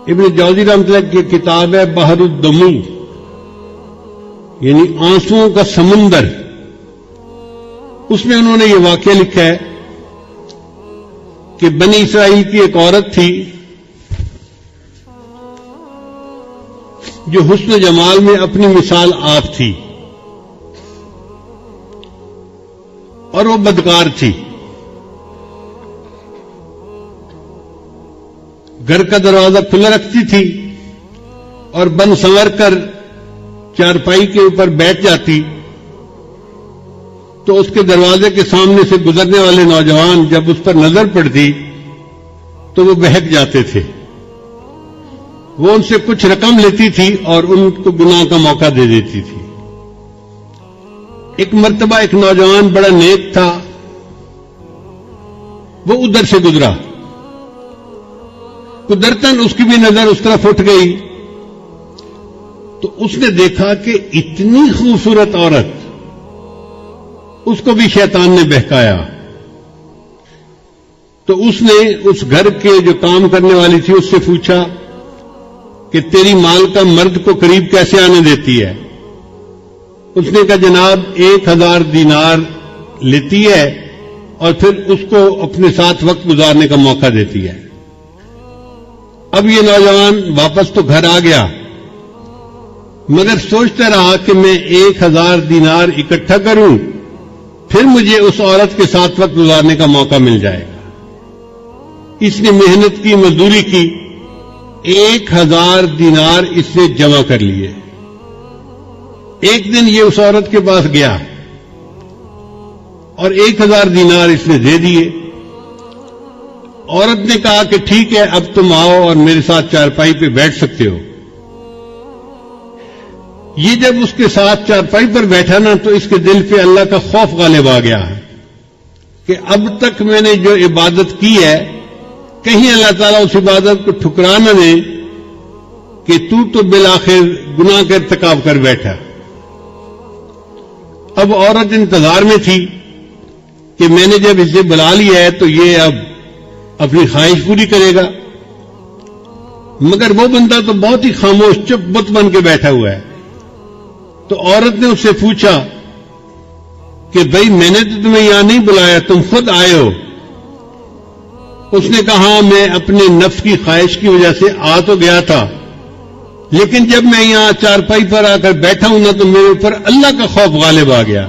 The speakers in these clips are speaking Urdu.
ابن جوزی رحمۃ اللہ کی کتاب ہے بحر الدموع، یعنی آنسوؤں کا سمندر، اس میں انہوں نے یہ واقعہ لکھا ہے کہ بنی اسرائیل کی ایک عورت تھی جو حسن و جمال میں اپنی مثال آپ تھی، اور وہ بدکار تھی۔ گھر کا دروازہ کھلا رکھتی تھی اور بن سنور کر چارپائی کے اوپر بیٹھ جاتی تو اس کے دروازے کے سامنے سے گزرنے والے نوجوان جب اس پر نظر پڑتی تو وہ بہک جاتے تھے۔ وہ ان سے کچھ رقم لیتی تھی اور ان کو گناہ کا موقع دے دیتی تھی۔ ایک مرتبہ ایک نوجوان بڑا نیک تھا، وہ ادھر سے گزرا، قدرتاً اس کی بھی نظر اس طرف اٹھ گئی تو اس نے دیکھا کہ اتنی خوبصورت عورت، اس کو بھی شیطان نے بہکایا۔ تو اس نے اس گھر کے جو کام کرنے والی تھی اس سے پوچھا کہ تیری مال کا مرد کو قریب کیسے آنے دیتی ہے؟ اس نے کہا جناب 1000 دینار لیتی ہے اور پھر اس کو اپنے ساتھ وقت گزارنے کا موقع دیتی ہے۔ اب یہ نوجوان واپس تو گھر آ گیا، مگر سوچتا رہا کہ میں 1000 دینار اکٹھا کروں پھر مجھے اس عورت کے ساتھ وقت گزارنے کا موقع مل جائے گا۔ اس نے محنت کی، مزدوری کی، 1000 دینار اس نے جمع کر لیے۔ ایک دن یہ اس عورت کے پاس گیا اور 1000 دینار اس نے دے دیے۔ عورت نے کہا کہ ٹھیک ہے اب تم آؤ اور میرے ساتھ چارپائی پہ بیٹھ سکتے ہو۔ یہ جب اس کے ساتھ چارپائی پر بیٹھا نا تو اس کے دل پہ اللہ کا خوف غالب آ گیا کہ اب تک میں نے جو عبادت کی ہے کہیں اللہ تعالیٰ اس عبادت کو ٹھکرا نہ دے کہ تو بالآخر گناہ کا ارتکاب کر بیٹھا۔ اب عورت انتظار میں تھی کہ میں نے جب اسے بلا لیا ہے تو یہ اب اپنی خواہش پوری کرے گا، مگر وہ بندہ تو بہت ہی خاموش چپ بت بن کے بیٹھا ہوا ہے۔ تو عورت نے اس سے پوچھا کہ بھئی میں نے تو تمہیں یہاں نہیں بلایا، تم خود آئے ہو۔ اس نے کہا میں اپنے نفس کی خواہش کی وجہ سے آ تو گیا تھا، لیکن جب میں یہاں چارپائی پر آ کر بیٹھا ہوں نا تو میرے اوپر اللہ کا خوف غالب آ گیا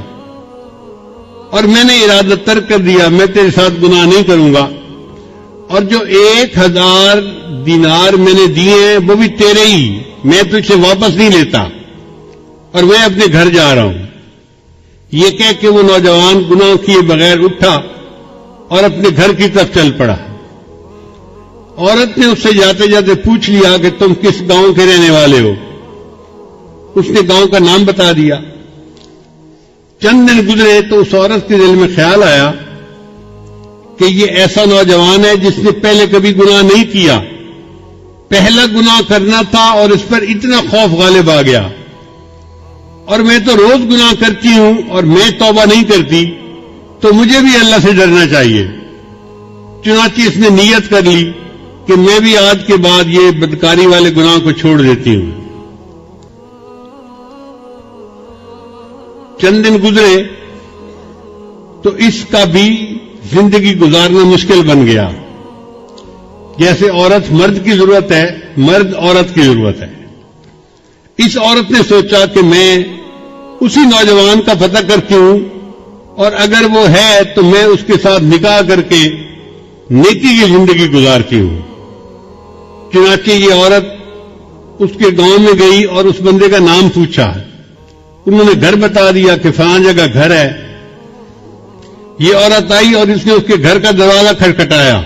اور میں نے ارادہ ترک کر دیا، میں تیرے ساتھ گناہ نہیں کروں گا، اور جو 1000 دینار میں نے دیے ہیں وہ بھی تیرے ہی، میں تجھ سے واپس نہیں لیتا اور میں اپنے گھر جا رہا ہوں۔ یہ کہہ کے وہ نوجوان گناہ کیے بغیر اٹھا اور اپنے گھر کی طرف چل پڑا۔ عورت نے اس سے جاتے جاتے پوچھ لیا کہ تم کس گاؤں کے رہنے والے ہو؟ اس نے گاؤں کا نام بتا دیا۔ چند دن گزرے تو اس عورت کے دل میں خیال آیا کہ یہ ایسا نوجوان ہے جس نے پہلے کبھی گناہ نہیں کیا، پہلا گناہ کرنا تھا اور اس پر اتنا خوف غالب آ گیا، اور میں تو روز گناہ کرتی ہوں اور میں توبہ نہیں کرتی، تو مجھے بھی اللہ سے ڈرنا چاہیے۔ چنانچہ اس نے نیت کر لی کہ میں بھی آج کے بعد یہ بدکاری والے گناہ کو چھوڑ دیتی ہوں۔ چند دن گزرے تو اس کا بھی زندگی گزارنا مشکل بن گیا۔ جیسے عورت مرد کی ضرورت ہے، مرد عورت کی ضرورت ہے۔ اس عورت نے سوچا کہ میں اسی نوجوان کا پتہ کرتی ہوں اور اگر وہ ہے تو میں اس کے ساتھ نکاح کر کے نیکی کی زندگی گزارتی ہوں۔ چنانچہ یہ عورت اس کے گاؤں میں گئی اور اس بندے کا نام پوچھا، انہوں نے گھر بتا دیا کہ فلاں جگہ گھر ہے۔ یہ عورت آئی اور اس نے اس کے گھر کا دروازہ کھٹکھٹایا۔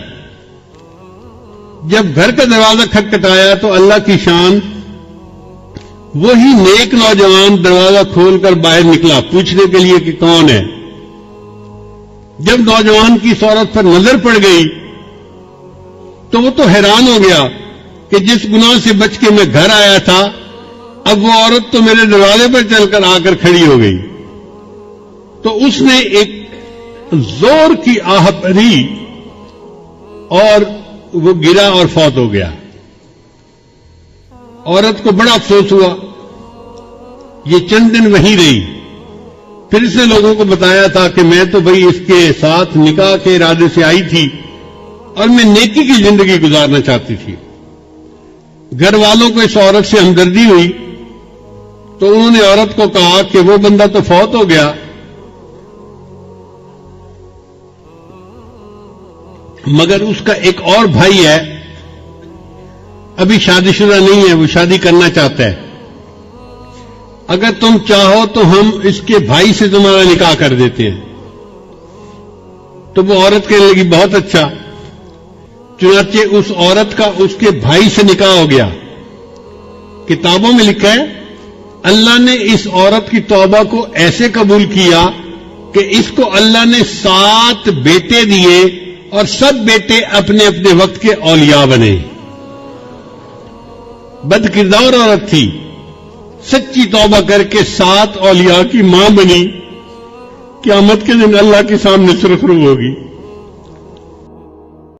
جب گھر کا دروازہ کھٹکھٹایا تو اللہ کی شان، وہی نیک نوجوان دروازہ کھول کر باہر نکلا پوچھنے کے لیے کہ کون ہے۔ جب نوجوان کی اس عورت پر نظر پڑ گئی تو وہ تو حیران ہو گیا کہ جس گناہ سے بچ کے میں گھر آیا تھا اب وہ عورت تو میرے دروازے پر چل کر آ کر کھڑی ہو گئی۔ تو اس نے ایک زور کی آہ بھری اور وہ گرا اور فوت ہو گیا۔ عورت کو بڑا افسوس ہوا. یہ چند دن وہیں رہی. پھر اس نے لوگوں کو بتایا تھا کہ میں تو بھئی اس کے ساتھ نکاح کے ارادے سے آئی تھی اور میں نیکی کی زندگی گزارنا چاہتی تھی. گھر والوں کو اس عورت سے ہمدردی ہوئی تو انہوں نے عورت کو کہا کہ وہ بندہ تو فوت ہو گیا، مگر اس کا ایک اور بھائی ہے، ابھی شادی شدہ نہیں ہے، وہ شادی کرنا چاہتا ہے. اگر تم چاہو تو ہم اس کے بھائی سے تمہارا نکاح کر دیتے ہیں. تو وہ عورت کہنے لگی بہت اچھا. چنانچہ اس عورت کا اس کے بھائی سے نکاح ہو گیا. کتابوں میں لکھا ہے اللہ نے اس عورت کی توبہ کو ایسے قبول کیا کہ اس کو اللہ نے 7 بیٹے دیے اور سب بیٹے اپنے اپنے وقت کے اولیاء بنے. بد کردار عورت تھی، سچی توبہ کر کے 7 اولیاء کی ماں بنی. قیامت کے دن اللہ کے سامنے سرخرو ہوگی.